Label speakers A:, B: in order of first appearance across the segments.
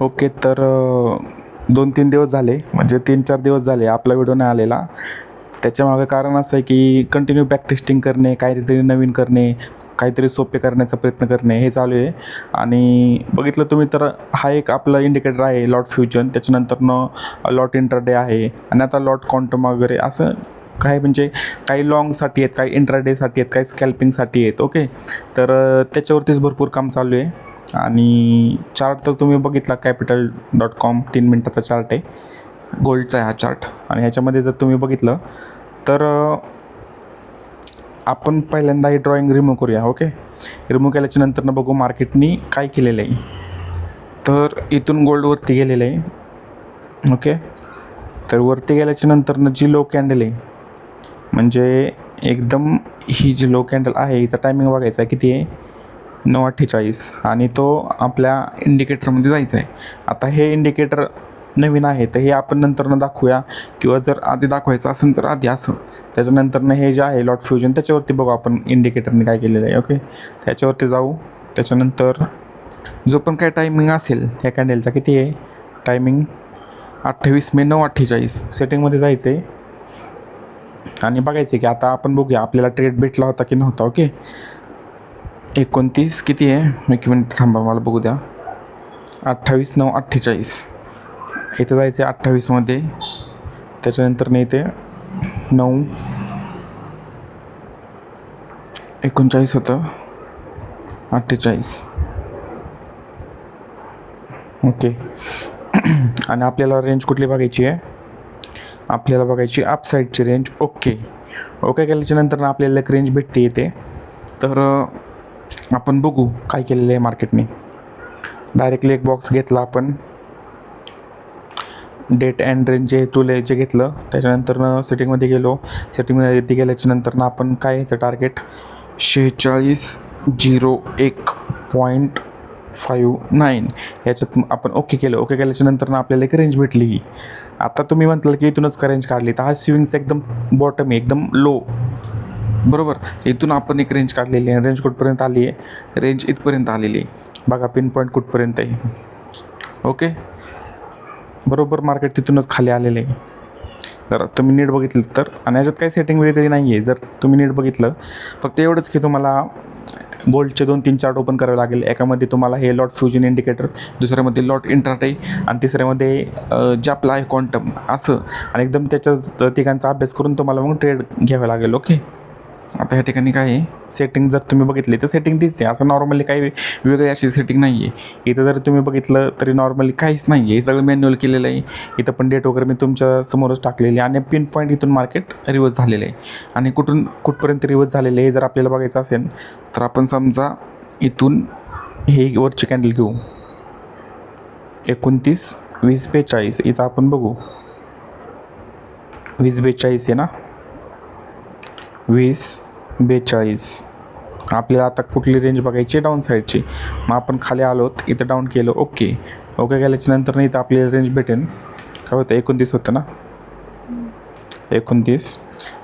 A: Okay. तर 2-3 दिवस झाले, म्हणजे 3-4 दिवस झाले आपला व्हिडिओ नाही आलेला. त्याच्यामागं कारण असं आहे की कंटिन्यू बॅक टेस्टिंग करणे, काहीतरी नवीन करणे, काहीतरी सोपे करण्याचा प्रयत्न करणे हे चालू आहे. आणि बघितलं तुम्ही तर हा एक आपला इंडिकेटर आहे लॉट फ्युजन, त्याच्यानंतरनं लॉट इंट्राडे आहे आणि आता लॉट क्वांटम वगैरे असं काही, म्हणजे काही लॉंगसाठी आहेत, काही इंट्राडेसाठी आहेत, काही स्कॅल्पिंगसाठी आहेत. ओके. तर त्याच्यावरतीच भरपूर काम चालू आहे. आणि चार्ट तर तुम्ही बघितला capital.com 3 मिनटाचा चार्ट आहे, गोल्डचा आहे हा चार्ट. आणि ह्याच्यामध्ये जर तुम्ही बघितलं तर आपण पहिल्यांदा ही ड्रॉइंग रिमूव्ह करूया. ओके. रिमूव्ह केल्याच्या नंतरनं बघू मार्केटनी काय केलेलं आहे. तर इथून गोल्डवरती गेलेलं आहे. ओके. तर वरती गेल्याच्या नंतरनं जी लो कॅन्डल आहे, म्हणजे एकदम ही जी लो कॅन्डल आहे हिचा टायमिंग बघायचा आहे किती आहे, 9:48, आणि तो आपल्या इंडिकेटरमध्ये जायचा आहे. आता हे इंडिकेटर नवीन आहे तर हे आपण नंतरनं दाखवूया, किंवा जर आधी दाखवायचं असेल तर आधी असं. त्याच्यानंतरनं हे जे आहे लॉट फ्युजन त्याच्यावरती बघू आपण इंडिकेटरने काय केलेलं आहे. ओके. त्याच्यावरती जाऊ. त्याच्यानंतर जो पण काय टायमिंग असेल ह्या कॅन्डलचा किती आहे टायमिंग, 28 मे 9:48 सेटिंगमध्ये जायचं आहे आणि बघायचं की आता आपण बघूया आपल्याला ट्रेड भेटला होता की नव्हता. ओके. 29 किती आहे, एक मिनिट थांबा मला बघू द्या, 28/9/48 इथं जायचं आहे 28मध्ये. त्याच्यानंतर नाही ते 9:39 होतं, 48. ओके. आणि आपल्याला रेंज कुठली बघायची आहे, आपल्याला बघायची अपसाईडची रेंज. ओके. ओके केल्याच्यानंतर आपल्याला एक रेंज भेटते येते. तर आपण बघू काय केलेलं आहे मार्केटने. डायरेक्टली एक बॉक्स घेतला आपण, डेट अँड रेंज जे तुले जे घेतलं. त्याच्यानंतर सेटिंगमध्ये गेलो. सेटिंगमध्ये गेल्याच्या नंतर आपण काय याचं टार्गेट 4601.59 याच्यात आपण ओके केलं. ओके केल्याच्या नंतर आपल्याला एक रेंज भेटली ही. आता तुम्ही म्हटलं की इथूनच का रेंज काढली, तर हा स्विंग्स एकदम बॉटम आहे, एकदम लो, बरोबर. इथून आपण एक रेंज काढलेली आहे. रेंज कुठपर्यंत आली आहे, रेंज इथपर्यंत आलेली आहे बघा, पिन पॉईंट कुठपर्यंत आहे. ओके. बरोबर मार्केट तिथूनच खाली आलेलं आहे. जर तुम्ही नीट बघितलं तर, आणि याच्यात काही सेटिंग वेगळी नाही आहे. जर तुम्ही नीट बघितलं, फक्त एवढंच की तुम्हाला गोल्डचे 2-3 चार्ट ओपन करावे लागेल. एकामध्ये तुम्हाला हे लॉट फ्युजन इंडिकेटर, दुसऱ्यामध्ये लॉट इंट्राडे, आणि तिसऱ्यामध्ये जापला आहे क्वांटम असं. आणि एकदम त्याच्या तिघांचा अभ्यास करून तुम्हाला मग ट्रेड घ्यावे लागेल. ओके. आता ह्या ठिकाणी काय आहे, सेटिंग जर तुम्ही बघितली तर सेटिंग तीच आहे. असं नॉर्मली काही वेगळी अशी सेटिंग नाही आहे. इथं जर तुम्ही बघितलं तरी नॉर्मली काहीच नाही आहे, हे सगळं मॅन्युअल केलेलं आहे. इथं पण डेट वगैरे मी तुमच्या समोरच टाकलेली आहे. आणि पिन पॉईंट इथून मार्केट रिवर्स झालेलं आहे. आणि कुठपर्यंत रिवर्स झालेलं आहे जर आपल्याला बघायचं असेल तर आपण समजा इथून हे वरची कॅन्डल घेऊ, 29/20/42. इथं आपण बघू 20/42 आहे ना, 20/42. आपल्याला आता कुठली रेंज बघायची, डाऊन साईडची. मग आपण खाली आलोत, इथं डाऊन केलं. ओके. ओके केल्याच्या नंतर इथं आपल्याला रेंज भेटेल, काय होतं 29 होतं ना, 29.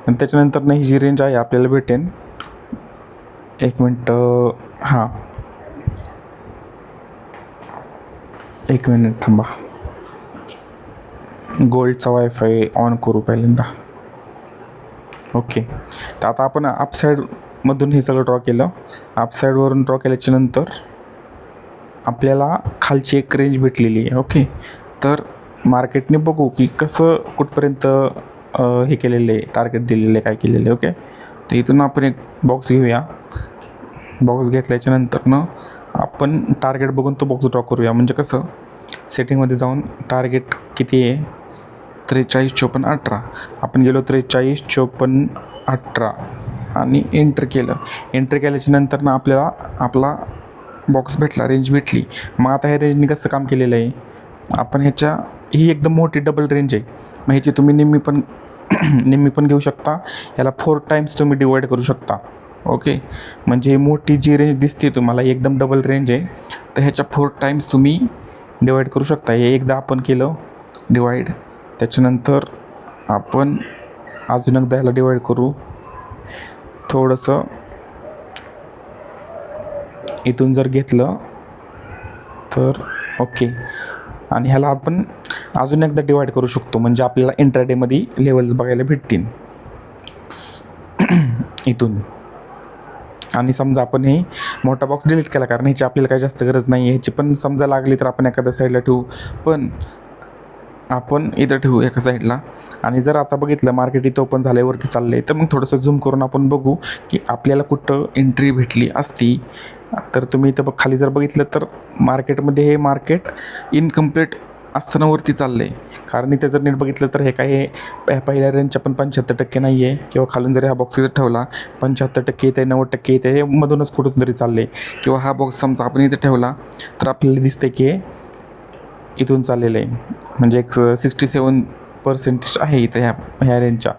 A: आणि त्याच्यानंतर ही जी रेंज आहे आपल्याला भेटेल, एक मिनटं, हां एक मिनिट थांबा, गोल्डचा वायफाय ऑन करू पहिल्यांदा. ओके. तर आता आपण अपसाईडमधून हे सगळं ड्रॉ केलं. अपसाईडवरून ड्रॉ केल्याच्या नंतर आपल्याला खालची एक रेंज भेटलेली आहे. ओके. तर मार्केटने बघू की कसं कुठपर्यंत हे केलेलं आहे, टार्गेट दिलेलं आहे, काय केलेलं आहे. ओके. तर इथून आपण एक बॉक्स घेऊया. बॉक्स घेतल्याच्या नंतरनं आपण टार्गेट बघून तो बॉक्स ड्रॉ करूया. म्हणजे कसं, सेटिंगमध्ये जाऊन टार्गेट किती आहे, 43-54-18. आपण गेलो 43-54-18 आणि एंटर केलं. एंटर केल्याच्या नंतर आपल्याला आपला बॉक्स भेटला, रेंज भेटली. मग आता ह्या रेंजने कसं काम केलेलं आहे, आपण ह्याच्या, ही एकदम मोठी डबल रेंज आहे. मग ह्याची तुम्ही निम्मी पण घेऊ शकता. ह्याला 4 टाईम्स तुम्ही डिवाईड करू शकता. ओके. म्हणजे मोठी जी रेंज दिसते तुम्हाला एकदम डबल रेंज आहे, तर ह्याच्या 4 टाईम्स तुम्ही डिवाईड करू शकता. हे एकदा आपण केलं डिवाईड, त्याच्यानंतर आपण अजून एकदा ह्याला डिवाईड करू थोडंसं. इथून जर घेतलं तर ओके, आणि ह्याला आपण अजून एकदा डिवाईड करू शकतो, म्हणजे आपल्याला इंट्राडेमध्ये लेवल्स बघायला भेटतील इथून. आणि समजा आपण हे मोठा बॉक्स डिलीट केला, कारण ह्याची आपल्याला काही जास्त गरज नाही आहे. ह्याची पण समजा लागली तर आपण एखाद्या साईडला ठेवू, पण आपण इथं ठेवू एका साईडला. आणि जर आता बघितलं मार्केट इथं ओपन झालं, वरती चाललं आहे, तर मग थोडंसं झूम करून आपण बघू की आपल्याला कुठं एंट्री भेटली असती. तर तुम्ही इथं खाली जर बघितलं तर मार्केटमध्ये हे मार्केट इनकम्प्लीट असताना वरती चाललं आहे. कारण इथे जर नीट बघितलं तर हे काय पहिल्या रेंजच्या पण 75% नाही आहे, किंवा खालून जरी हा बॉक्स इथं ठेवला 75% येते, 90% येते, हे मधूनच कुठून तरी चालले. किंवा हा बॉक्स समजा आपण इथं ठेवला तर आपल्याला दिसतं की हे इथून चाललेलं आहे, म्हणजे एक 67% आहे इथं ह्या रेंजच्या.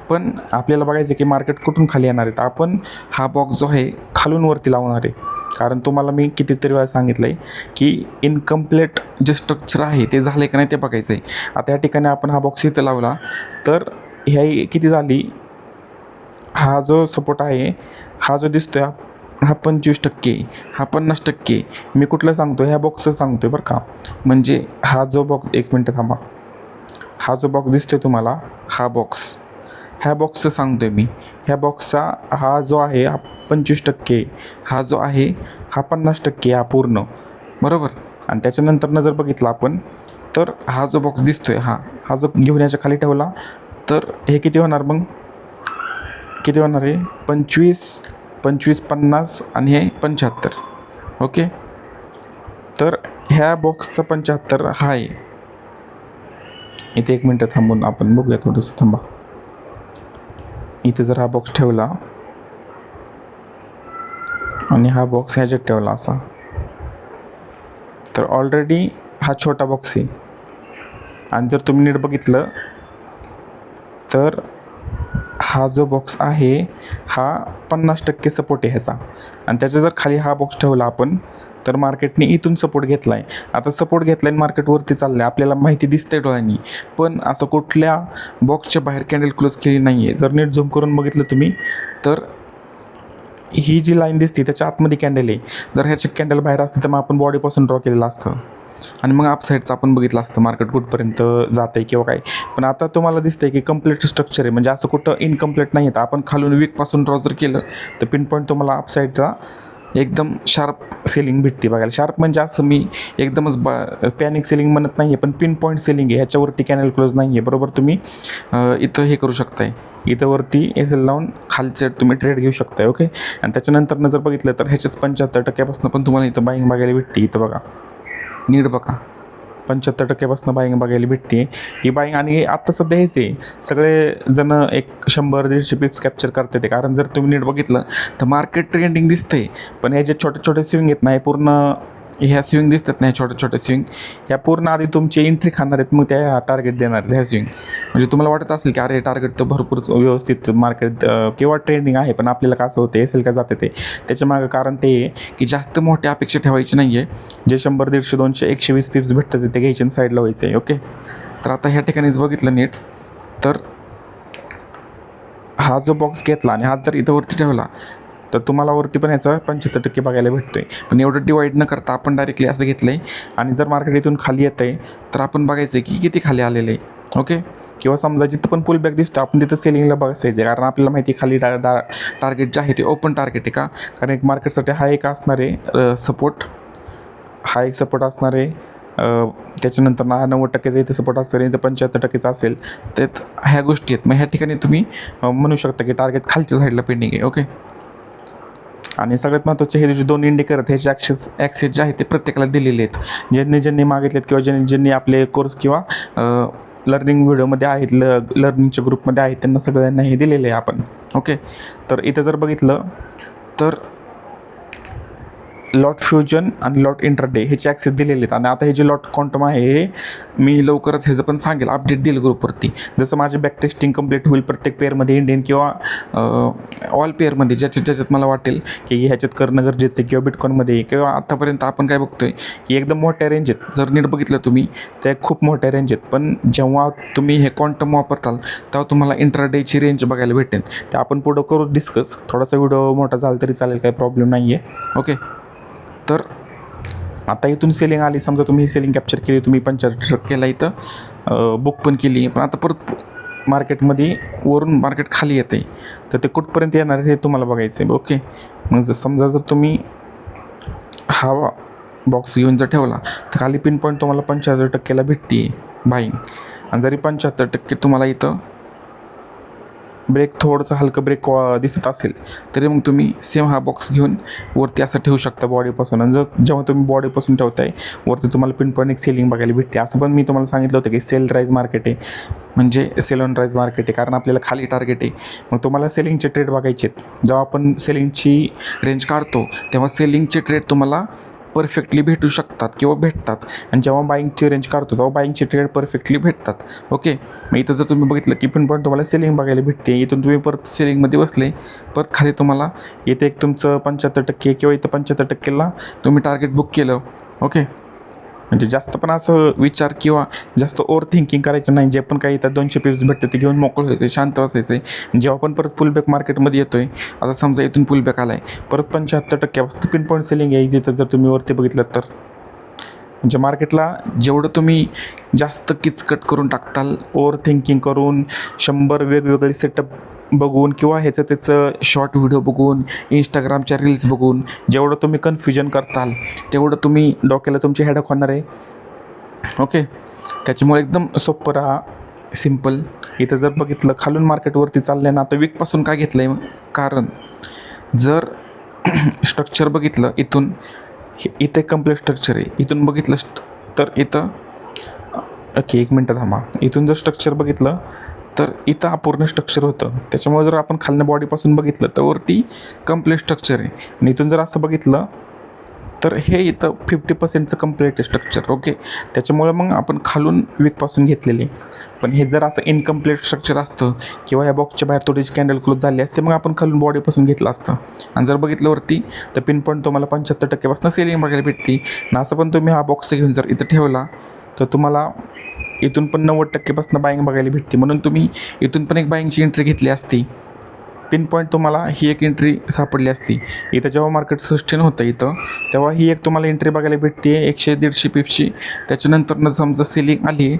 A: पण आपल्याला बघायचं की मार्केट कुठून खाली येणार आहे, तर आपण हा बॉक्स जो आहे खालून वरती लावणार आहे. कारण तुम्हाला मी कितीतरी वेळा सांगितलं आहे की इनकम्प्लीट जे स्ट्रक्चर आहे ते झालं आहे का नाही ते बघायचं आहे. आता या ठिकाणी आपण हा बॉक्स इथं लावला तर ह्या किती झाली, हा जो सपोर्ट आहे हा जो दिसतोय हा 25%, हा 50%. मी कुठलं सांगतो, ह्या बॉक्सचं सांगतोय बरं का. म्हणजे हा जो बॉक्स, एक मिनटं थांबा, हा जो बॉक्स दिसतोय तुम्हाला, हा बॉक्स, ह्या बॉक्सचं सांगतोय मी. ह्या बॉक्सचा हा जो आहे हा 25%, हा जो आहे हा 50% हा पूर्ण, बरोबर. आणि त्याच्यानंतर जर बघितलं आपण तर हा जो बॉक्स दिसतोय हा जो घेऊन याच्या खाली ठेवला तर हे किती होणार, मग किती होणार आहे, 25, 50 आणि हे 75. ओके, तर ह्या बॉक्सचा 75 हा आहे. इथे एक मिनटं थांबून आपण बघूया, थोडंसं थांबा. इथे जर हा बॉक्स ठेवला आणि हा बॉक्स ह्याच्यात ठेवला असा, तर ऑलरेडी हा छोटा बॉक्स आहे. आणि जर तुम्ही नीट बघितलं तर हा जो बॉक्स आहे हा 50% सपोर्ट आहे ह्याचा. आणि त्याच्या जर खाली हा बॉक्स ठेवला आपण तर मार्केटने इथून सपोर्ट घेतला आहे. आता सपोर्ट घेतला आहे, मार्केटवरती चाललं आहे, आपल्याला माहिती दिसतंय डोळ्यांनी, पण असं कुठल्या बॉक्सच्या बाहेर कॅन्डल क्लोज केली नाही आहे. जर नीट झूम करून बघितलं तुम्ही तर ही जी लाईन दिसते त्याच्या आतमध्ये कॅन्डल आहे. जर ह्याची कॅन्डल बाहेर असते तर मग आपण बॉडीपासून ड्रॉ केलेलं असतं आणि मग अपसाईडचं आपण बघितलं असतं मार्केट कुठपर्यंत जात आहे किंवा काय. पण आता तुम्हाला दिसतंय की कम्प्लीट स्ट्रक्चर आहे, म्हणजे असं कुठं इनकम्प्लीट नाही आहे. आपण खालून वीकपासून ड्रॉ जर केलं तर पिन पॉईंट तुम्हाला अपसाईडचा एकदम शार्प सेलिंग भेटते बघायला. शार्प म्हणजे असं मी एकदमच पॅनिक सेलिंग म्हणत नाही आहे, पण पिन पॉईंट सेलिंग आहे. ह्याच्यावरती कॅनल क्लोज नाही आहे, बरोबर. तुम्ही इथं हे करू शकताय, इथं वरती एल लावून खालचे तुम्ही ट्रेड घेऊ शकताय. ओके, आणि त्याच्यानंतर जर बघितलं तर ह्याच्याच 75% पण तुम्हाला इथं बाईंग बघायला भेटते. इथं बघा, नीट बघा, 75% बाईंग बघायला भेटते ही बाईंग. आणि आत्ता सध्या हेच आहे, सगळे जण एक 100-150 पिप्स कॅप्चर करते ते. कारण जर तुम्ही नीट बघितलं तर मार्केट ट्रेंडिंग दिसतंय, पण हे जे छोटे छोटे स्विंग येत नाही, पूर्ण ह्या स्विंग दिसतात नाही, छोटे छोटे स्विंग, ह्या पूर्ण आधी तुमची एंट्री खाणार आहेत, मग त्या टार्गेट देणार आहेत ह्या स्विंग. म्हणजे तुम्हाला वाटत असेल की अरे टार्गेट तर भरपूर व्यवस्थित मार्केट किंवा ट्रेंडिंग आहे, पण आपल्याला कसं होते असेल का जाते ते. त्याच्या मागं कारण ते आहे की जास्त मोठी अपेक्षा ठेवायची नाही आहे. जे 100, 150, 200, 120 पिप्स भेटतात ते घ्यायचे साईडला व्हायचं आहे. ओके, तर आता ह्या ठिकाणीच बघितलं नीट तर हा जो बॉक्स घेतला आणि हा जर इथं वरती ठेवला तर तुम्हाला वरती पण याचा 75% बघायला भेटतोय. पण एवढं डिवाईड न करता आपण डायरेक्टली असं घेतलं आहे. आणि जर मार्केट इथून खाली येतं आहे तर आपण बघायचं आहे की किती खाली आलेलं आहे. ओके, किंवा समजा जिथं पण पुल बॅक दिसतो आपण तिथं सेलिंगला बघायचं आहे, कारण आपल्याला माहिती आहे खाली टार्गेट जे आहे ते ओपन टार्गेट आहे का. कारण एक मार्केटसाठी हा एक असणार आहे सपोर्ट, हा एक सपोर्ट असणार आहे. त्याच्यानंतर 90%चा इथे सपोर्ट असतं, इथं 75%चा असेल. त्यात ह्या गोष्टी आहेत. मग ह्या ठिकाणी तुम्ही म्हणू शकता की टार्गेट खालच्या साईडला पेंडिंग आहे. ओके, आणि सगळ्यात महत्त्वाचे हे जे 2 इंडिकेटर आहेत ह्याचे ॲक्सेस जे आहे ते प्रत्येकाला दिलेले आहेत. ज्यांनी मागितलेत किंवा ज्यांनी आपले कोर्स किंवा लर्निंग व्हिडिओमध्ये आहेत, लर्निंगच्या ग्रुपमध्ये आहेत, त्यांना सगळ्यांना हे दिलेलं आहे आपण. ओके, तर इथं जर बघितलं तर लॉट फ्युजन आणि लॉट इंटरडे ह्याचे ॲक्सेस दिलेले आहेत. आणि आता हे जे लॉट क्वांटम आहे हे मी लवकरच ह्याचं पण सांगेल, अपडेट देईल ग्रुपवरती. जसं माझे बॅक टेस्टिंग कंप्लीट होईल प्रत्येक पेअरमध्ये, इंडियन किंवा ऑल पेअरमध्ये, ज्याच्यात मला वाटेल की ह्याच्यात करणं गरजेचं आहे, किंवा बिटकॉनमध्ये, किंवा आत्तापर्यंत आपण काय बघतोय की एकदम मोठ्या रेंज आहेत. जर नीट बघितलं तुम्ही त्या खूप मोठ्या रेंज आहेत, पण जेव्हा तुम्ही हे क्वांटम वापरताल तेव्हा तुम्हाला इंट्राडेची रेंज बघायला भेटेल. ते आपण पुढं करू डिस्कस. थोडासा व्हिडिओ मोठा झाला तरी चालेल, काही प्रॉब्लेम नाही आहे. ओके, तर आता इथून सेलिंग आली, समजा तुम्ही ही सेलिंग कॅप्चर केली, तुम्ही 75%ला इथं बुक पण केली, पण आता परत मार्केटमध्ये वरून मार्केट खाली येते, तर ते कुठपर्यंत येणार हे तुम्हाला बघायचं आहे. ओके, मग समजा जर तुम्ही हा बॉक्स घेऊन जर ठेवला तर खाली पिन पॉईंट तुम्हाला 75%ला भेटते आहे बाईंग. आणि जरी 75% तुम्हाला इथं ब्रेक थोडंसं हलकं ब्रेक दिसत असेल तरी मग तुम्ही सेम हा बॉक्स घेऊन वरती असं ठेवू शकता बॉडीपासून. आणि जेव्हा तुम्ही बॉडीपासून ठेवताय वरती तुम्हाला पिन पॉईंट एक सेलिंग बघायला भेटते. असं पण मी तुम्हाला सांगितलं होतं की सेल राईज मार्केट आहे, म्हणजे सेल ऑन राईज मार्केट आहे, कारण आपल्याला खाली टार्गेट आहे. मग तुम्हाला सेलिंगचे ट्रेड बघायचे आहेत. जेव्हा आपण सेलिंगची रेंज काढतो तेव्हा सेलिंगचे ट्रेड तुम्हाला परफेक्टली भेटू शकतात किंवा भेटतात, आणि जेव्हा बाईंगची रेंज काढतो तेव्हा बाईंगचे ट्रेड परफेक्टली भेटतात. ओके, मग इथं जर तुम्ही बघितलं की पिन पॉईंट तुम्हाला सेलिंग बघायला भेटते, इथून तुम्ही परत सेलिंगमध्ये बसले, परत खाली तुम्हाला इथे एक तुमचं 75% किंवा इथं 75%ला तुम्ही टार्गेट बुक केलं. ओके, म्हणजे जास्त पण असं विचार किंवा जास्त ओव्हर थिंकिंग करायचं नाही. जे पण काही इथं 200 पिप्स भेटते ते घेऊन मोकळं व्हायचं, शांत बसायचं आहे. जेव्हा पण परत पुलबॅक मार्केटमध्ये येतो आहे, आता समजा इथून पुलबॅक आला आहे, परत 75% पिन पॉईंट सेलिंग आहे जिथं जर तुम्ही वरती बघितलं तर, म्हणजे मार्केटला जेवढं तुम्ही जास्त किचकट करून टाकताल, ओव्हर थिंकिंग करून 100 वेगवेगळे सेटअप बघून किंवा ह्याचं त्याचं शॉर्ट व्हिडिओ बघून, इंस्टाग्रामच्या रील्स बघून जेवढं तुम्ही कन्फ्युजन करताल तेवढं तुम्ही डोक्याला तुमची हेडक होणार आहे. ओके, त्याच्यामुळे एकदम सोपं राहा, सिम्पल. इथं जर बघितलं खालून मार्केटवरती चाललं आहे ना, आता वीकपासून काय घेतलं आहे, कारण जर स्ट्रक्चर बघितलं इथून, इथे कम्प्लीट स्ट्रक्चर आहे, इथून बघितलं तर इथं ओके 1 मिनटं थांबा, इथून जर स्ट्रक्चर बघितलं तर इथं अपूर्ण स्ट्रक्चर होतं. त्याच्यामुळे जर आपण खालनं बॉडीपासून बघितलं तर वरती कम्प्लीट स्ट्रक्चर आहे, आणि इथून जर असं बघितलं तर हे इथं 50%चं कम्प्लीट आहे स्ट्रक्चर. ओके, त्याच्यामुळे मग आपण खालून वीकपासून घेतलेले. पण हे जर असं इनकम्प्लीट स्ट्रक्चर असतं किंवा या बॉक्सच्या बाहेर थोडीशी कॅन्डल क्लोज झाली असते, मग आपण खालून बॉडीपासून घेतलं असतं. आणि जर बघितलं वरती तर पिन पॉईंट तुम्हाला 75%पासून सेलिंग बघायला भेटली. आणि असं पण तुम्ही हा बॉक्स घेऊन जर इथं ठेवला तर तुम्हाला इथून पण 90%पासून बाईंग बघायला भेटते. म्हणून तुम्ही इथून पण एक बाईंगची एंट्री घेतली असती, पिन पॉईंट तुम्हाला ही एक एंट्री सापडली असती. इथं जेव्हा मार्केट सस्टेन होतं इथं, तेव्हा ही एक तुम्हाला एंट्री बघायला भेटते 100-150 पिप्सची. त्याच्यानंतर समजा सेलिंग आली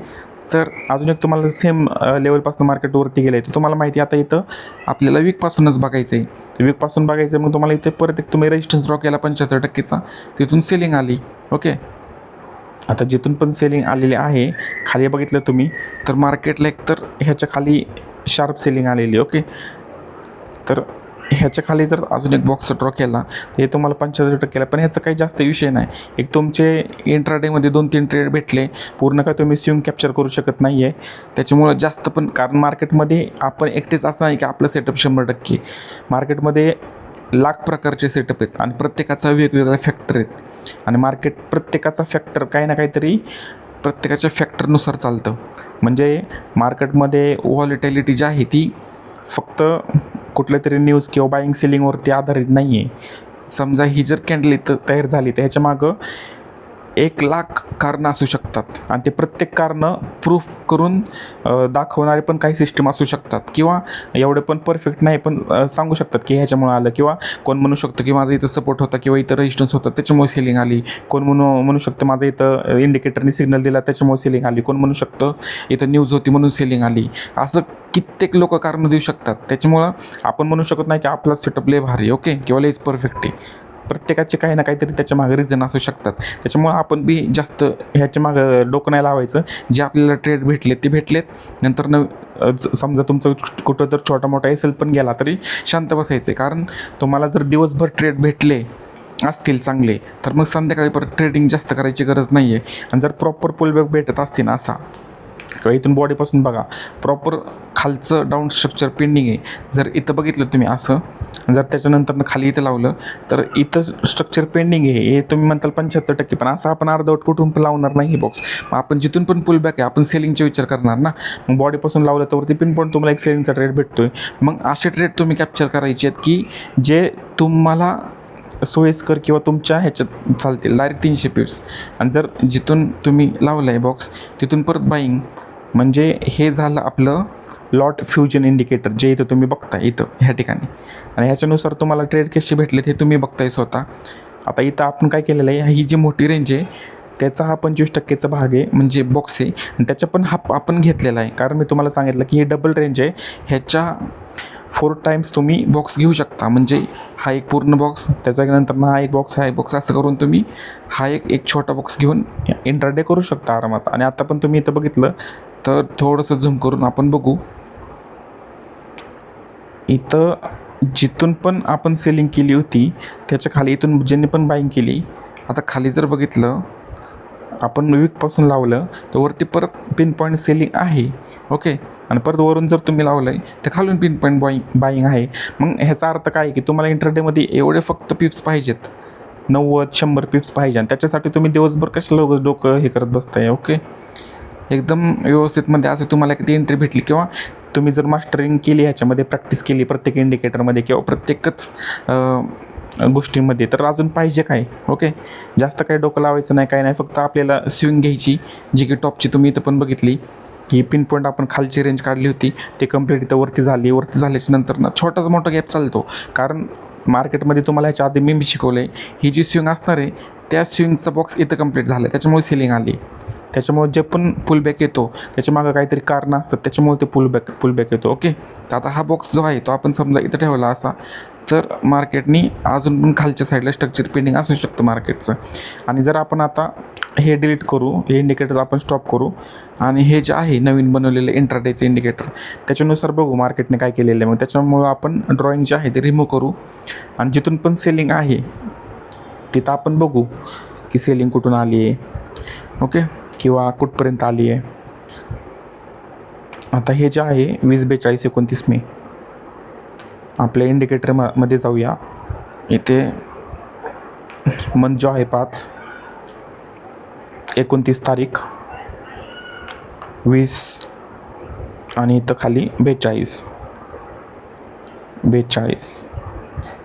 A: तर अजून एक तुम्हाला सेम लेवलपासून मार्केटवरती गेलं आहे, तर तुम्हाला माहिती आहे आता इथं आपल्याला वीकपासूनच बघायचं आहे. वीकपासून बघायचं आहे, मग तुम्हाला इथे परत एक तुम्ही रेजिस्टन्स ड्रॉ केला 75%चा, तिथून सेलिंग आली. ओके, आता जिथून पण सेलिंग आलेली आहे खाली बघितलं तुम्ही तर मार्केटला एक तर ह्याच्या खाली शार्प सेलिंग आलेली. ओके, तर ह्याच्या खाली जर अजून एक बॉक्स ड्रॉ केला तर हे तुम्हाला 75%ला, पण ह्याचा काही जास्त विषय नाही. एक तुमचे इंट्राडेमध्ये 2-3 ट्रेड भेटले, पूर्ण काय तुम्ही स्विंग कॅप्चर करू शकत नाही आहे. त्याच्यामुळं जास्त पण, कारण मार्केटमध्ये आपण एकटेच असं नाही की आपलं सेटअप 100%. मार्केटमध्ये लाख प्रकारचे सेटअप आहेत आणि प्रत्येकाचा वेगवेगळा फॅक्टर आहेत, आणि मार्केट प्रत्येकाचा फॅक्टर काही ना काहीतरी प्रत्येकाच्या फॅक्टरनुसार चालतं. म्हणजे मार्केटमध्ये व्हॉलेटिलिटी जी आहे ती फक्त कुठल्या तरी न्यूज किंवा बाईंग सेलिंगवरती आधारित नाही आहे. समजा ही जर कॅन्डल इथं तयार झाली तर ह्याच्यामागं 1,00,000 कारणं असू शकतात, आणि ते प्रत्येक कारणं प्रूफ करून दाखवणारे पण काही सिस्टम असू शकतात, किंवा एवढे पण परफेक्ट नाही पण सांगू शकतात की ह्याच्यामुळे आलं, किंवा कोण म्हणू शकतं की माझं इथं सपोर्ट होता किंवा इथं रेजिस्टन्स होता त्याच्यामुळे सेलिंग आली, कोण म्हणू शकतं माझं इथं इंडिकेटरनी सिग्नल दिला त्याच्यामुळे सेलिंग आली, कोण म्हणू शकतं इथं न्यूज होती म्हणून सेलिंग आली. असं कित्येक लोक कारणं देऊ शकतात. त्याच्यामुळं आपण म्हणू शकत नाही की आपला सेटअप लय भारी ओके किंवा लयच परफेक्ट आहे. प्रत्येकाचे काही ना काहीतरी त्याच्या मागे रिझन असू शकतात. त्याच्यामुळं आपण बी जास्त ह्याच्या मागं डोकं नाही लावायचं. जे आपल्याला ट्रेड भेटले ते भेटलेत. नंतर समजा तुमचं कुठं तर छोटा मोठा एसेल पण गेला तरी शांत बसायचं आहे, कारण तुम्हाला जर दिवसभर ट्रेड भेटले असतील चांगले तर मग संध्याकाळी परत ट्रेडिंग जास्त करायची गरज नाही आहे. आणि जर प्रॉपर पुलबॅक भेटत असते ना असा, किंवा इथून बॉडीपासून बघा प्रॉपर खालचं डाऊन स्ट्रक्चर पेंडिंग आहे, जर इथं बघितलं तुम्ही असं, जर त्याच्यानंतर खाली इथं लावलं तर इथं स्ट्रक्चर पेंडिंग आहे हे तुम्ही म्हणताल 75%, पण असं आपण अर्धवट कुठून पण लावणार नाही हे बॉक्स. मग आपण जिथून पण पुलबॅक आहे आपण सेलिंगचे विचार करणार ना. मग बॉडीपासून लावलं तर वरती पिन पॉईंट तुम्हाला एक सेलिंगचा ट्रेड भेटतोय. मग असे ट्रेड तुम्ही कॅप्चर करायचे आहेत की जे तुम्हाला सोयीस्कर किंवा तुमच्या ह्याच्यात चालतील डायरेक्ट 300 पिप्स. आणि जर जिथून तुम्ही लावलं आहे बॉक्स तिथून परत बाईंग, म्हणजे हे झालं आपलं लॉट फ्युजन इंडिकेटर जे इथं तुम्ही बघताय इथं ह्या ठिकाणी. आणि ह्याच्यानुसार तुम्हाला ट्रेड कसे भेटलेत हे तुम्ही बघताय स्वतः. आता इथं आपण काय केलेलं आहे, ही जी मोठी रेंज आहे त्याचा हा 25%चा भाग आहे, म्हणजे बॉक्स आहे, आणि त्याच्या पण हा आपण घेतलेला आहे. कारण मी तुम्हाला सांगितलं की ही डबल रेंज आहे, ह्याच्या 4 टाईम्स तुम्ही बॉक्स घेऊ शकता. म्हणजे हा एक पूर्ण बॉक्स, त्याच्यानंतर हा एक बॉक्स, हा एक बॉक्स, असं करून तुम्ही हा एक छोटा बॉक्स घेऊन इंट्राडे करू शकता आरामात. आणि आता पण तुम्ही इथं बघितलं तर थोडंसं झूम करून आपण बघू, इथं जिथून पण आपण सेलिंग केली होती त्याच्या खाली इथून ज्यांनी पण बाईंग केली, आता खाली जर बघितलं आपण वीकपासून लावलं तर वरती परत पिन पॉईंट सेलिंग आहे. ओके, आणि परत वरून जर तुम्ही लावलं आहे तर खालून पिन पॉईंट बाईंग आहे. मग ह्याचा अर्थ काय की तुम्हाला इंट्राडेमध्ये एवढे फक्त पिप्स पाहिजेत, 90-100 पिप्स पाहिजे, आणि त्याच्यासाठी तुम्ही दिवसभर कशाला लोक डोकं हे करत बसताय. ओके, एकदम व्यवस्थितमध्ये असं तुम्हाला किती एंट्री भेटली, किंवा तुम्ही जर मास्टरिंग केली, ह्याच्यामध्ये प्रॅक्टिस केली प्रत्येक इंडिकेटरमध्ये किंवा प्रत्येकच गोष्टींमध्ये, तर अजून पाहिजे काय. ओके, जास्त काही डोकं लावायचं नाही, काय नाही, फक्त आपल्याला स्विंग घ्यायची, जी की टॉपची तुम्ही इथं पण बघितली की पिन पॉईंट आपण खालची रेंज काढली होती, ते कंप्लीट इथं वरती झाली. वरती झाल्याच्या नंतर ना छोटासा मोठा गॅप चालतो, कारण मार्केटमध्ये तुम्हाला ह्याच्या आधी मी शिकवलं आहे, ही जी स्विंग असणार आहे त्या स्विंगचा बॉक्स इथं कंप्लीट झाला, त्याच्यामुळे सेलिंग आली. त्याच्यामुळे जे पण पुलबॅक येतो त्याच्या मागं काहीतरी कारणं असतात, त्याच्यामुळे ते पुलबॅक येतो. ओके, तर आता हा बॉक्स जो आहे तो आपण समजा इथं ठेवला असा, तर मार्केटनी अजून पण खालच्या साईडला स्ट्रक्चर पेंडिंग असू शकतं मार्केटचं. आणि जर आपण आता हे डिलीट करू, हे इंडिकेटर आपण स्टॉप करू, आणि हे जे आहे नवीन बनवलेलं इंट्राडेचं इंडिकेटर, त्याच्यानुसार बघू मार्केटने काय केलेलं आहे. मग त्याच्यामुळं आपण ड्रॉइंग जे आहे ते रिमूव्ह करू, आणि जिथून पण सेलिंग आहे तिथं आपण बघू की सेलिंग कुठून आली आहे. ओके, किंवा कुठपर्यंत आली आहे. आता हे जे आहे 20-42-29 मे, आपल्या इंडिकेटरमध्ये जाऊया. इथे मंथ जो आहे 5, 29 तारीख, 20, आणि इथं खाली 42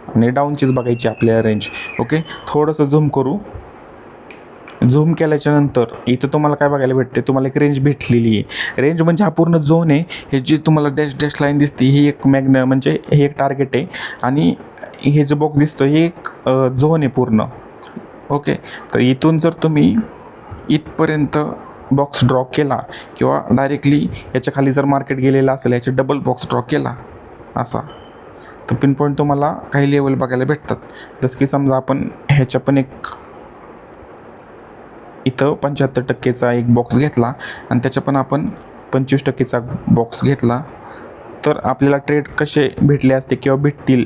A: आणि डाऊनचीच बघायची आपल्याला रेंज. ओके, थोडंसं झूम करू. झूम केल्याच्यानंतर इथं तुम्हाला काय बघायला भेटते, तुम्हाला एक रेंज भेटलेली आहे. रेंज म्हणजे हा पूर्ण झोन आहे. हे जी तुम्हाला डॅश लाईन दिसते ही एक म्हणजे हे एक टार्गेट आहे, आणि हे जो बॉक्स दिसतो हे एक झोन आहे पूर्ण. ओके, तर इथून जर तुम्ही इथपर्यंत बॉक्स ड्रॉ केला, किंवा डायरेक्टली याच्या खाली जर मार्केट गेलेलं असेल, याचे डबल बॉक्स ड्रॉ केला असा, तर पिन पॉईंट तुम्हाला काही लेवल बघायला भेटतात. जसं की समजा आपण ह्याच्या पण एक इथं 75%चा एक बॉक्स घेतला, आणि त्याच्या पण आपण 25%चा बॉक्स घेतला, तर आपल्याला ट्रेड कसे भेटले असते किंवा भेटतील,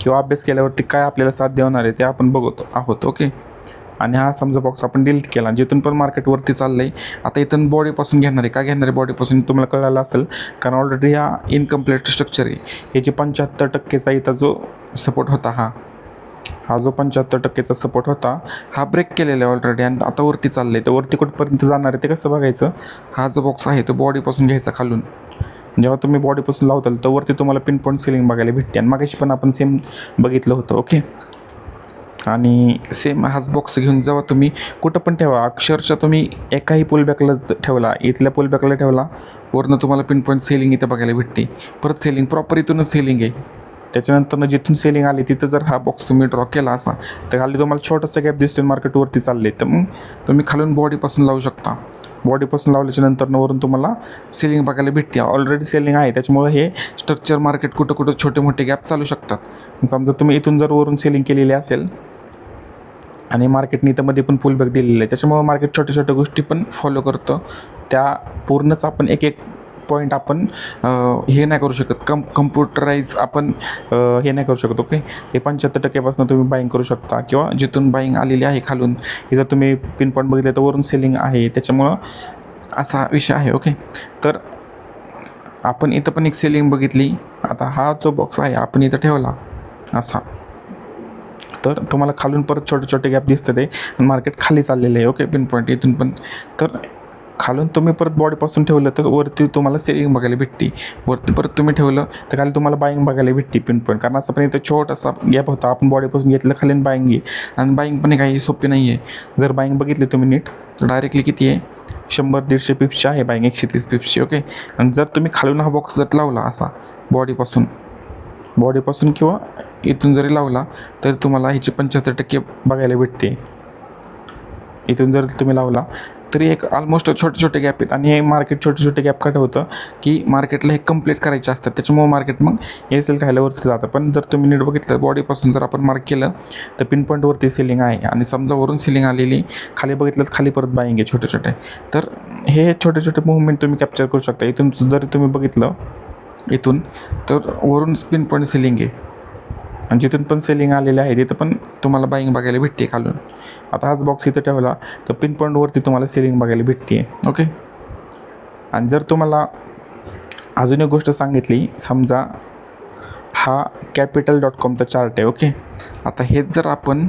A: किंवा अभ्यास केल्यावरती काय आपल्याला साध्य होणार आहे ते आपण बघत आहोत. ओके, आणि हा समजा बॉक्स आपण डिलीट केला, जिथून पण मार्केटवरती चाललं आहे. आता इथून बॉडीपासून घेणार आहे, का घेणार आहे बॉडीपासून तुम्हाला कळालं असेल, कारण ऑलरेडी हा इनकम्प्लीट स्ट्रक्चर आहे. हे जे 75%चा इथं जो सपोर्ट होता, हा जो 75%चा सपोर्ट होता, हा ब्रेक केलेला आहे ऑलरेडी, आणि आता वरती चाललं आहे. तर वरती कुठपर्यंत जाणार आहे ते कसं बघायचं, हा जो बॉक्स आहे तो बॉडीपासून घ्यायचा खालून. जेव्हा तुम्ही बॉडीपासून लावताल तर वरती तुम्हाला पिन पॉईंट सेलिंग बघायला भेटते, आणि मागाशी पण आपण सेम बघितलं होतं. ओके, आणि सेम हाच बॉक्स घेऊन जेव्हा तुम्ही कुठं पण ठेवा, अक्षरशः तुम्ही एकाही पुलबॅकला ठेवला, इथल्या पुलबॅकला ठेवला, वरनं तुम्हाला पिन पॉईंट सेलिंग इथं बघायला भेटते. परत सेलिंग प्रॉपर इथूनच सेलिंग आहे. त्याच्यानंतर जिथून सेलिंग आली तिथं जर हा बॉक्स तुम्ही ड्रॉ केला असा, तर खाली तुम्हाला छोटासा गॅप दिसतो, मार्केटवरती चालले, तर मग तुम्ही खालून बॉडीपासून लावू शकता. बॉडीपासून लावल्याच्या नंतर वरून तुम्हाला सेलिंग बघायला भेटते. ऑलरेडी सेलिंग आहे, त्याच्यामुळे हे स्ट्रक्चर मार्केट कुठं छोटे मोठे गॅप चालू शकतात. समजा तुम्ही इथून जर वरून सेलिंग केलेली असेल, आणि मार्केटने इथं मध्ये पण पुलबॅक दिलेलं आहे, त्याच्यामुळे मार्केट छोट्या गोष्टी पण फॉलो करतं. त्या पूर्णच आपण एक पॉईंट आपण हे नाही करू शकत, कम्प्युटराईज आपण हे नाही करू शकत. ओके, हे 75%पासून तुम्ही बाईंग करू शकता, किंवा जिथून बाईंग आलेली आहे खालून, हे जर तुम्ही पिन पॉईंट बघितलं तर वरून सेलिंग आहे, त्याच्यामुळं असा विषय आहे. ओके, तर आपण इथं पण एक सेलिंग बघितली. आता हा जो बॉक्स आहे आपण इथं ठेवला असा, तर तुम्हाला खालून परत छोटे गॅप दिसतं ते, आणि मार्केट खाली चाललेलं आहे. ओके, पिन पॉईंट इथून पण, तर खालून तुम्ही परत बॉडीपासून ठेवलं तर वरती तुम्हाला सेलिंग बघायला भेटते. वरती परत तुम्ही ठेवलं तर खाली तुम्हाला बाईंग बघायला भेटते पिन पॉईंट. कारण असं पण इथं छोटासा गॅप होता, आपण बॉडीपासून घेतलं, खाली बाईंग आहे, आणि बाईंग पण काही सोपी नाही आहे. जर बाईंग बघितली तुम्ही नीट तर डायरेक्टली किती आहे, 100-150 पिप्सची आहे बाईंग, 130 पिप्सची. ओके, आणि जर तुम्ही खालून हा बॉक्स जर लावला असा बॉडीपासून, बॉडीपासून किंवा इथून जरी लावला तरी तुम्हाला ह्याची 75% बघायला भेटते. इथून जर तुम्ही लावला तरी एक ऑलमोस्ट छोटे छोटे गॅप आहेत. आणि हे मार्केट छोटे छोटे गॅप काय होतं की मार्केटला हे कंप्लीट करायचे असतात, त्याच्यामुळे मार्केट मग एस एल खायला वरती जातं. पण जर तुम्ही नीट बघितलं बॉडीपासून जर आपण मार्क केलं तर पिन पॉईंटवरती सेलिंग आहे. आणि समजा वरून सेलिंग आलेली खाली बघितलं तर खाली परत बाईंग आहे छोटे छोटे. तर हे छोटे छोटे मुवमेंट तुम्ही कॅप्चर करू शकता. इथून जर तुम्ही बघितलं इथून तर वरून पिन पॉईंट सेलिंग आहे आणि जिथून पण सेलिंग आलेले आहे तिथं पण तुम्हाला बाईंग बघायला भेटते खालून. आता हाच बॉक्स इथं ठेवला तर पिन पॉईंटवरती तुम्हाला सेलिंग बघायला भेटते. ओके. आणि जर तुम्हाला अजून एक गोष्ट सांगितली, समजा हा capital.comचा चार्ट आहे. ओके. आता हेच जर आपण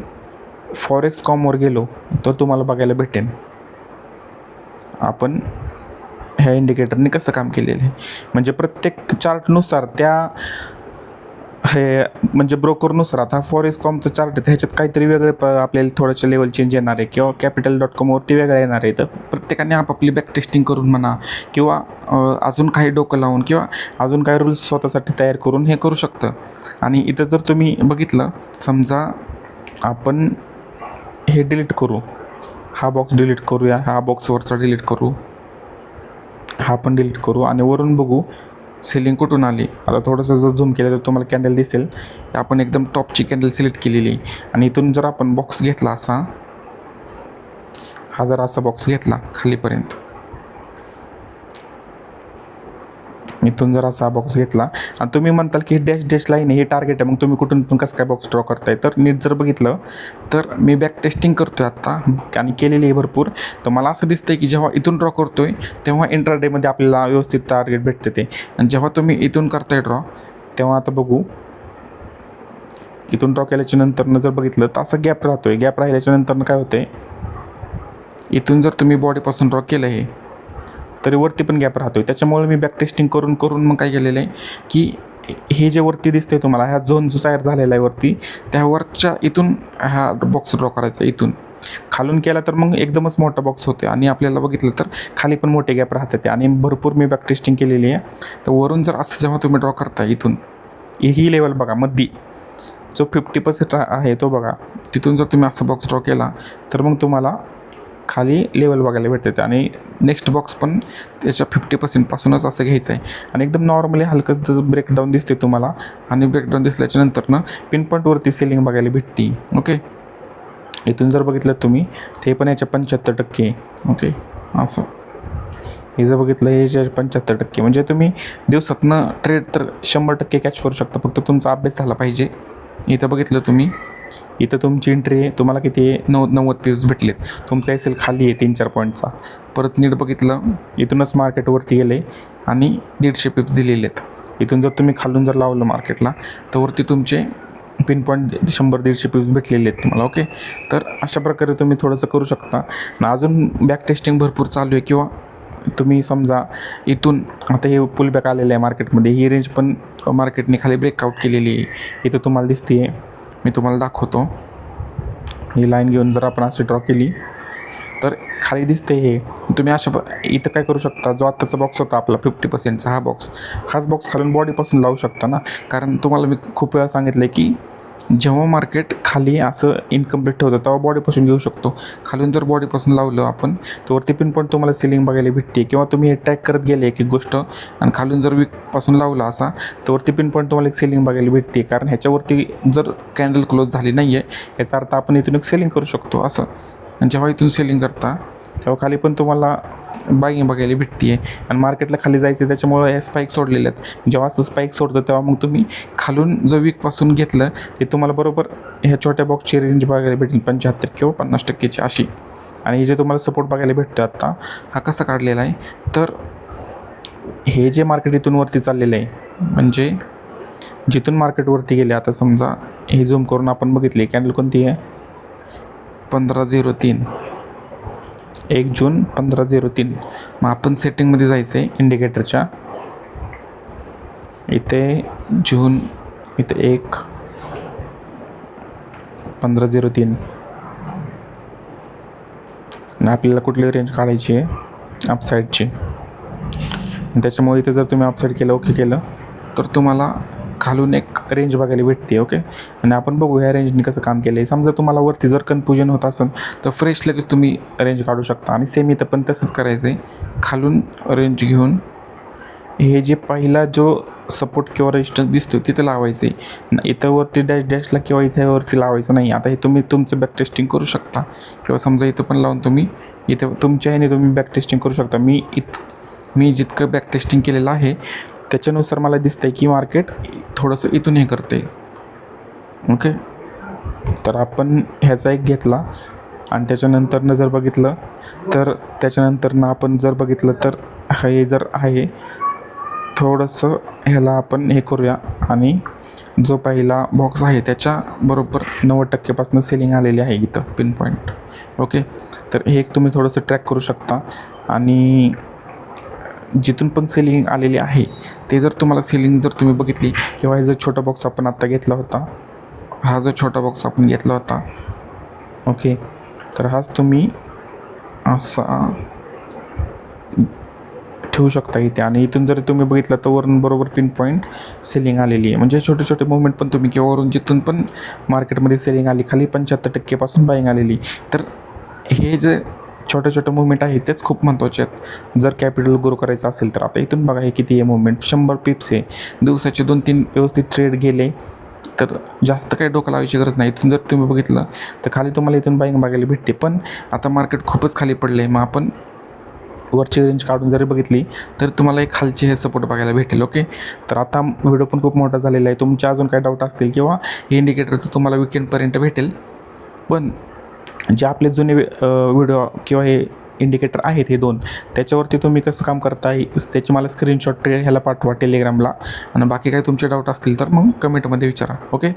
A: forex.com गेलो तर तुम्हाला बघायला भेटेल आपण ह्या इंडिकेटरने कसं काम केलेलं आहे. म्हणजे प्रत्येक चार्टनुसार त्या हे म्हणजे ब्रोकरनुसार. आता forex.comचा चार्ट आहे ह्याच्यात काहीतरी वेगळे आपल्याला थोडंसं लेवल चेंज येणार आहे किंवा capital.comवरती वेगळं येणार आहे. तर प्रत्येकाने आपापली बॅक टेस्टिंग करून म्हणा किंवा अजून काही डोकं लावून किंवा अजून काही रूल्स स्वतःसाठी तयार करून हे करू शकतं. आणि इथं जर तुम्ही बघितलं, समजा आपण हे डिलीट करू, हा बॉक्स डिलीट करूया, हा बॉक्सवरचा डिलीट करू, हा पण डिलीट करू आणि वरून बघू सेलिंग कुठून आली. आता थोडंसं जर झूम केलं तर तुम्हाला कॅन्डल दिसेल. आपण एकदम टॉपची कॅन्डल सिलेक्ट केलेली आणि इथून जर आपण बॉक्स घेतला असा, हा जर असा बॉक्स घेतला खालीपर्यंत, इथून जर असा बॉक्स घेतला आणि तुम्ही म्हणताल की डॅश डॅश लाईन हे टार्गेट आहे, मग तुम्ही कुठून पण कसं काय बॉक्स ड्रॉ करताय. तर नीट जर बघितलं तर मी बॅक टेस्टिंग करतोय आत्ता आणि केलेली आहे भरपूर. तर मला असं दिसतंय की जेव्हा इथून ड्रॉ करतोय तेव्हा इंट्राडेमध्ये आपल्याला व्यवस्थित टार्गेट भेटते ते. आणि जेव्हा तुम्ही इथून करताय ड्रॉ तेव्हा आता बघू, इथून ड्रॉ केल्याच्या नंतर जर बघितलं तर असं गॅप राहतोय. गॅप राहिल्याच्या नंतर काय होतंय, इथून जर तुम्ही बॉडीपासून ड्रॉ केलं हे तरी वरती पण गॅप राहतोय. त्याच्यामुळे मी बॅक टेस्टिंग करून करून मग काय केलेलं आहे की हे जे वरती दिसतंय तुम्हाला, ह्या झोन जो तयार झालेला आहे वरती, त्या वरच्या इथून हा बॉक्स ड्रॉ करायचा. इथून खालून केला तर मग एकदमच मोठा बॉक्स होते आणि आपल्याला बघितलं तर खाली पण मोठे गॅप राहतात ते. आणि भरपूर मी बॅक टेस्टिंग केलेली आहे. तर वरून जर असं जेव्हा तुम्ही ड्रॉ करता इथून, ही लेवल बघा मध्ये जो 50% आहे तो बघा, तिथून जर तुम्ही असं बॉक्स ड्रॉ केला तर मग तुम्हाला खाली लेवल बघायला भेटते. आणि नेक्स्ट बॉक्स पण त्याच्या 50% असं घ्यायचं आहे. आणि एकदम नॉर्मली हलकं जसं ब्रेकडाऊन दिसते तुम्हाला. आणि ब्रेकडाऊन दिसल्याच्या नंतर पिन पॉईंटवरती सेलिंग बघायला भेटते. ओके. इथून जर बघितलं तुम्ही ते पण याच्या 75%. ओके. असं हे जर बघितलं हे 75%, म्हणजे तुम्ही दिवसातनं ट्रेड तर 100% कॅच करू शकता. फक्त तुमचा अभ्यास झाला पाहिजे. इथं बघितलं तुम्ही, इथं तुमची एंट्री आहे, तुम्हाला किती आहे 90 पिप्स भेटलेत. तुमचा एस एल खाली आहे 3-4 पॉईंटचा. परत नीट बघितलं इथूनच मार्केटवरती गेले आणि 150 पिप्स दिलेले आहेत. इथून जर तुम्ही खालून जर लावलं मार्केटला तर वरती तुमचे पिन पॉईंट 100-150 पिप्स भेटलेले आहेत तुम्हाला. ओके. तर अशा प्रकारे तुम्ही थोडंसं करू शकता. आणि अजून बॅक टेस्टिंग भरपूर चालू आहे. किंवा तुम्ही समजा इथून आता हे पुलबॅक आलेलं आहे मार्केटमध्ये, ही रेंज पण मार्केटने खाली ब्रेकआउट केलेली आहे. इथं तुम्हाला दिसते, मी तुम्हाला दाखवतो. ही लाईन घेऊन जर आपण अशी ड्रॉ केली तर खाली दिसते हे. तुम्ही अशा इथं काय करू शकता, जो आत्ताचा बॉक्स होता आपला 50%चा हाच बॉक्स खालून बॉडीपासून लावू शकता ना. कारण तुम्हाला मी खूप वेळा सांगितलं आहे की जेव्हा मार्केट खाली असं इनकम्प्लीट ठेवतं तेव्हा बॉडीपासून घेऊ शकतो. खालून जर बॉडीपासून लावलं आपण तर वरती पिन पॉईंट तुम्हाला सेलिंग बघायला भेटते. किंवा तुम्ही हे ट्रॅक करत गेले एक एक गोष्ट आणि खालून जर वीकपासून लावला असा तर वरती पिन पॉईंट तुम्हाला एक सेलिंग बघायला भेटते. कारण ह्याच्यावरती जर कॅन्डल क्लोज झाली नाही आहे याचा अर्थ आपण इथून एक सेलिंग करू शकतो असं. आणि जेव्हा इथून सेलिंग करता तेव्हा खाली पण तुम्हाला बाईंग बघायला भेटते. आणि मार्केटला खाली जायचं त्याच्यामुळे हे स्पाईक सोडलेले आहेत. जेव्हा असं स्पाईक सोडतं तेव्हा मग तुम्ही खालून जो वीकपासून घेतलं ते तुम्हाला बरोबर ह्या छोट्या बॉक्सची रेंज बघायला भेटेल 75 किंवा 50%ची अशी. आणि जे तुम्हाला सपोर्ट बघायला भेटतं आत्ता हा कसा काढलेला आहे, तर हे जे मार्केट इथून वरती चाललेलं आहे, म्हणजे जिथून मार्केटवरती गेले, आता समजा हे झूम करून आपण बघितली कॅन्डल कोणती आहे 1503, 1 जून 1503. मग आपण सेटिंगमध्ये जायचं आहे इंडिकेटरच्या. इथे जून, इथे 1/1503 आणि आपल्याला कुठली रेंज काढायची आहे अपसाईडची. त्याच्यामुळे इथे जर तुम्ही अपसाईड केलं, ओके केलं, तर तुम्हाला खालून एक रेंज बघायला भेटते. ओके, आणि आपण बघू ह्या रेंजने कसं काम केलं आहे. समजा तुम्हाला वरती जर कन्फ्युजन होत असेल तर फ्रेश लगेच तुम्ही रेंज काढू शकता. आणि सेम इथं पण तसंच करायचं आहे. खालून रेंज घेऊन हे जे पहिला जो सपोर्ट किंवा रेजिस्टन्स दिसतो तिथं लावायचं आहे. इथं वरती डॅशला किंवा इथे वरती लावायचं नाही. आता हे तुम्ही तुमचं बॅक टेस्टिंग करू शकता, किंवा समजा इथं पण लावून तुम्ही इथं तुमच्या ह्याने तुम्ही बॅक टेस्टिंग करू शकता. मी जितकं बॅक टेस्टिंग केलेलं आहे त्याच्यानुसार मला दिसतं आहे की मार्केट थोडंसं इथून हे करते. ओके, तर आपण ह्याचा एक घेतला आणि त्याच्यानंतरनं जर बघितलं तर त्याच्यानंतरनं आपण जर बघितलं तर हे जर आहे थोडंसं ह्याला आपण हे करूया. आणि जो पहिला बॉक्स आहे त्याच्याबरोबर 90% सेलिंग आलेली आहे इथं पिन पॉईंट. ओके, तर हे एक तुम्ही थोडंसं ट्रॅक करू शकता. आणि जिथून पण सेलिंग आलेली आहे ते जर तुम्हाला सेलिंग जर तुम्ही बघितली, किंवा हे जो छोटा बॉक्स आपण आत्ता घेतला होता, हा जो छोटा बॉक्स आपण घेतला होता, ओके, तर हाच तुम्ही असा ठेवू शकता इथे. आणि इथून जर तुम्ही बघितलं तर वरून बरोबर पिन पॉईंट सेलिंग आलेली आहे. म्हणजे छोटे छोटे मुवमेंट पण तुम्ही, किंवा वरून जिथून पण मार्केटमध्ये सेलिंग आली खाली 75% बाईंग आलेली, तर हे जे छोटे छोटे मुवमेंट आहे तेच खूप महत्त्वाचे आहेत जर कॅपिटल ग्रो करायचं असेल तर. आता इथून बघा हे किती आहे मुवमेंट, 100 पिप्स आहे. दिवसाचे 2-3 व्यवस्थित ट्रेड गेले तर जास्त काही डोकं लावायची गरज नाही. इथून जर तुम्ही बघितलं तर खाली तुम्हाला इथून बाईंग बघायला भेटते. पण आता मार्केट खूपच खाली पडलं आहे, मग आपण वरची रेंज काढून जरी बघितली तर तुम्हाला एक खालचे हे सपोर्ट बघायला भेटेल. ओके, तर आता व्हिडिओ पण खूप मोठा झालेला आहे. तुमच्या अजून काही डाऊट असतील किंवा हे इंडिकेटर तर तुम्हाला विकेंडपर्यंत भेटेल. पण जे आपले जुने व्हिडिओ किंवा हे इंडिकेटर आहेत हे 2, त्याच्यावरती तुम्ही कसं काम करताय त्याची मला स्क्रीनशॉट ह्याला पाठवा टेलिग्रामला. आणि बाकी काही तुमचे डाऊट असतील तर मग कमेंटमध्ये विचारा. ओके.